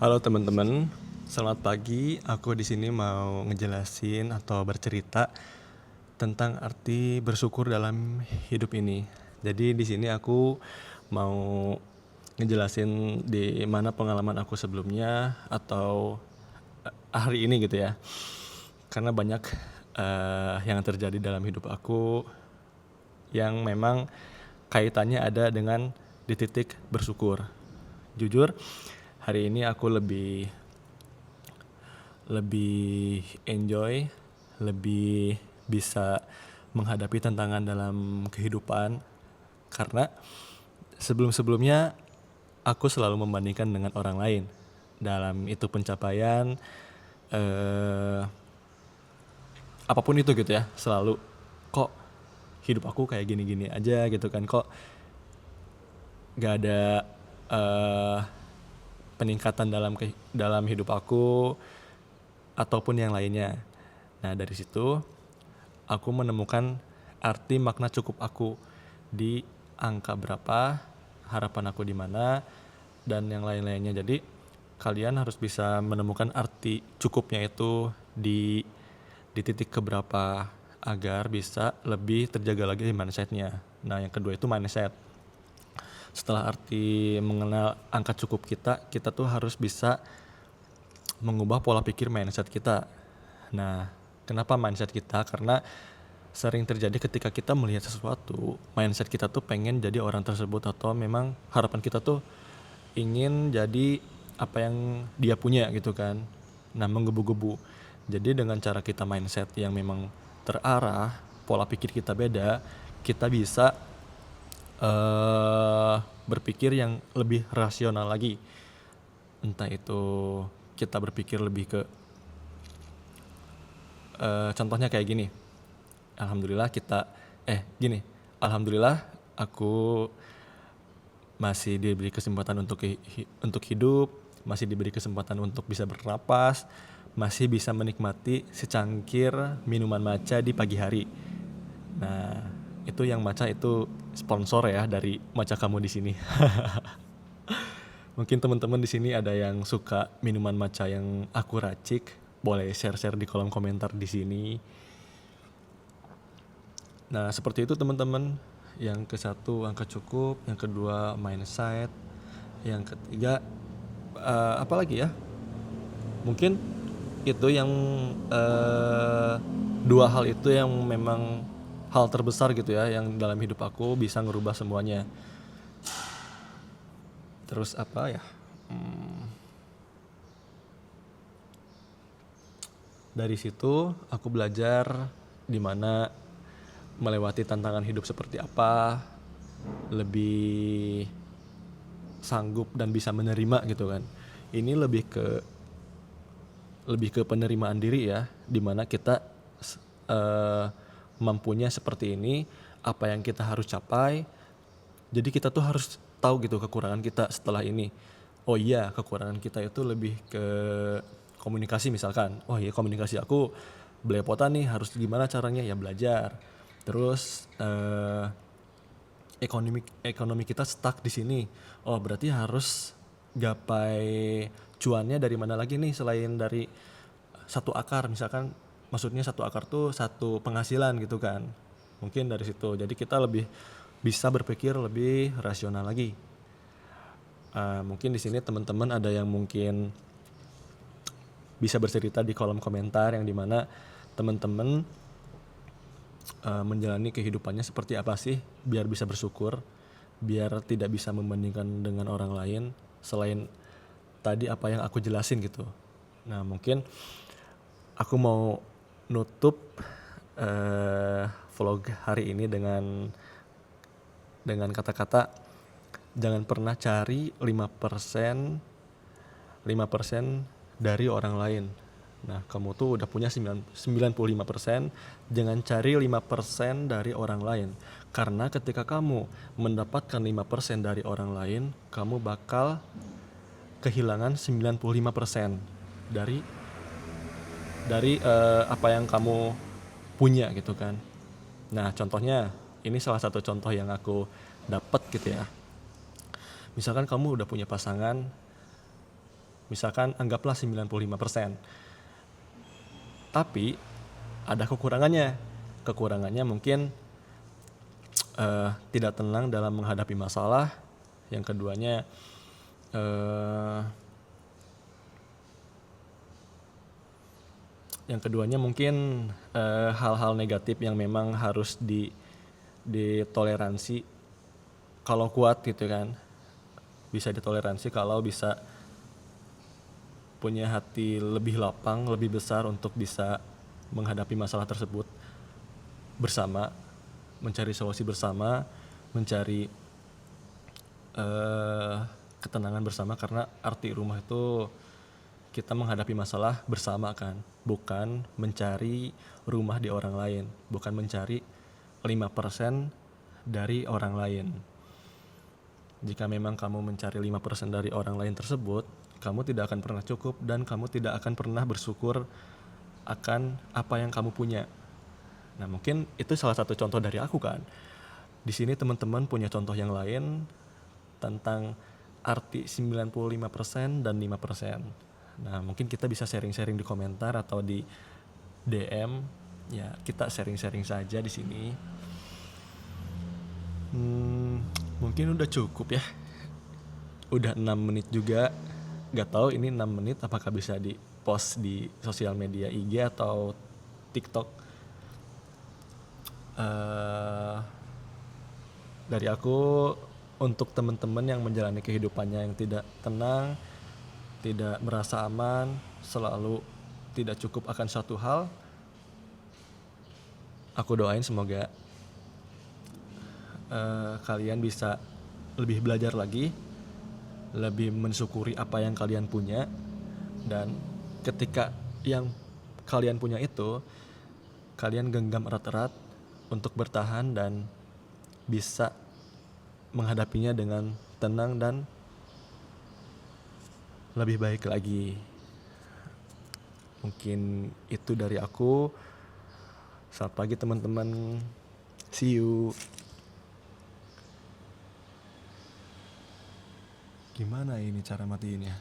Halo teman-teman, selamat pagi. Aku di sini mau ngejelasin atau bercerita tentang arti bersyukur dalam hidup ini. Jadi di sini aku mau ngejelasin di mana pengalaman aku sebelumnya atau hari ini gitu ya. Karena banyak yang terjadi dalam hidup aku yang memang kaitannya ada dengan di titik bersyukur. Jujur, hari ini aku lebih enjoy, lebih bisa menghadapi tantangan dalam kehidupan karena sebelum-sebelumnya aku selalu membandingkan dengan orang lain dalam itu pencapaian apapun itu gitu ya, selalu kok hidup aku kayak gini-gini aja gitu kan, kok gak ada eh, peningkatan dalam hidup aku ataupun yang lainnya. Nah, dari situ aku menemukan arti makna cukup aku di angka berapa, harapan aku di mana, dan yang lain-lainnya. Jadi kalian harus bisa menemukan arti cukupnya itu di titik keberapa agar bisa lebih terjaga lagi mindsetnya. Nah, yang kedua itu mindset. Setelah arti mengenal angka cukup kita tuh harus bisa mengubah pola pikir mindset kita. Nah, kenapa mindset kita? Karena sering terjadi ketika kita melihat sesuatu, mindset kita tuh pengen jadi orang tersebut atau memang harapan kita tuh ingin jadi apa yang dia punya gitu kan. Nah, menggebu-gebu. Jadi dengan cara kita mindset yang memang terarah, pola pikir kita beda, kita bisa berpikir yang lebih rasional lagi. Entah itu kita berpikir lebih ke contohnya kayak gini. Alhamdulillah kita gini. Alhamdulillah aku masih diberi kesempatan untuk hidup, masih diberi kesempatan untuk bisa bernapas, masih bisa menikmati secangkir minuman matcha di pagi hari. Nah, itu yang matcha itu sponsor ya dari matcha kamu di sini. Mungkin teman-teman di sini ada yang suka minuman matcha yang aku racik, boleh share-share di kolom komentar di sini. Nah, seperti itu teman-teman. Yang ke satu angka cukup, yang kedua mindset, yang ketiga apa lagi ya? Mungkin itu yang dua hal itu yang memang hal terbesar gitu ya, yang dalam hidup aku bisa ngerubah semuanya. Terus apa ya? Dari situ aku belajar di mana melewati tantangan hidup seperti apa, lebih sanggup dan bisa menerima gitu kan. Ini lebih ke penerimaan diri ya, dimana kita mampunya seperti ini, apa yang kita harus capai. Jadi kita tuh harus tahu gitu kekurangan kita setelah ini. Oh iya, kekurangan kita itu lebih ke komunikasi misalkan. Oh iya, komunikasi aku belepotan nih, harus gimana caranya ya, belajar. Terus ekonomi kita stuck di sini. Oh, berarti harus gapai cuannya dari mana lagi nih selain dari satu akar, misalkan maksudnya satu akar tuh satu penghasilan gitu kan. Mungkin dari situ. Jadi kita lebih bisa berpikir lebih rasional lagi. Mungkin di sini teman-teman ada yang mungkin bisa bercerita di kolom komentar yang dimana teman-teman menjalani kehidupannya seperti apa sih biar bisa bersyukur, biar tidak bisa membandingkan dengan orang lain selain tadi apa yang aku jelasin gitu. Nah, mungkin aku mau nutup vlog hari ini dengan kata-kata jangan pernah cari 5% dari orang lain. Nah, kamu tuh udah punya 95%, jangan cari 5% dari orang lain. Karena ketika kamu mendapatkan 5% dari orang lain, kamu bakal kehilangan 95% dari apa yang kamu punya gitu kan. Nah, contohnya ini salah satu contoh yang aku dapat gitu ya. Misalkan kamu udah punya pasangan, Misalkan anggaplah 95%. Tapi ada kekurangannya. Kekurangannya mungkin tidak tenang dalam menghadapi masalah. Yang keduanya mungkin hal-hal negatif yang memang harus ditoleransi kalau kuat gitu kan. Bisa ditoleransi kalau bisa punya hati lebih lapang, lebih besar untuk bisa menghadapi masalah tersebut bersama, mencari solusi bersama, mencari ketenangan bersama. Karena arti rumah itu kita menghadapi masalah bersama kan, bukan mencari rumah di orang lain, bukan mencari 5% dari orang lain. Jika memang kamu mencari 5% dari orang lain tersebut, kamu tidak akan pernah cukup dan kamu tidak akan pernah bersyukur akan apa yang kamu punya. Nah, mungkin itu salah satu contoh dari aku kan. Di sini teman-teman punya contoh yang lain tentang arti 95% dan 5%. Nah, mungkin kita bisa sharing-sharing di komentar atau di DM. Ya, kita sharing-sharing saja di sini. Mungkin udah cukup ya. Udah 6 menit juga. Gak tahu ini 6 menit apakah bisa di post di sosial media IG atau TikTok. Dari aku, untuk teman-teman yang menjalani kehidupannya yang tidak tenang, tidak merasa aman, selalu tidak cukup akan satu hal, aku doain semoga kalian bisa lebih belajar lagi, lebih mensyukuri apa yang kalian punya, dan ketika yang kalian punya itu, kalian genggam erat-erat untuk bertahan dan bisa menghadapinya dengan tenang dan lebih baik lagi. Mungkin itu dari aku. Selamat pagi teman-teman. See you. Gimana ini cara matiinnya?